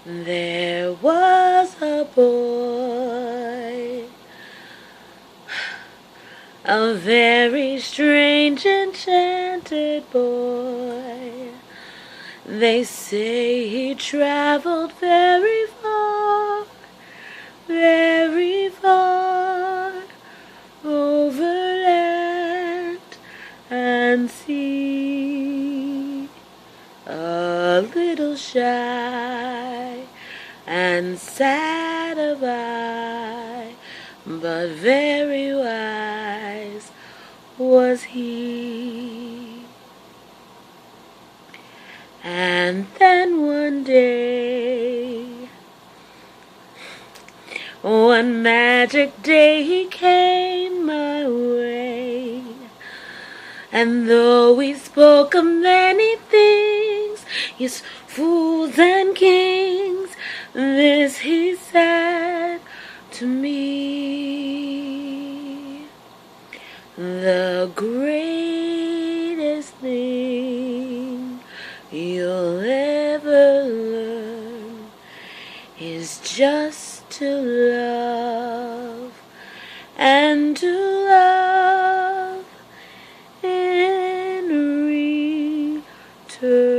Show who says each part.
Speaker 1: There was a boy, a very strange, enchanted boy. They say he traveled very far, over land and sea. A little shy and sad of eye, but very wise was he. And then one day, one magic day, he came my way. And though we spoke of many things, yes, fools and kings, this he said to me: the greatest thing you'll ever learn is just to love, and to love in return.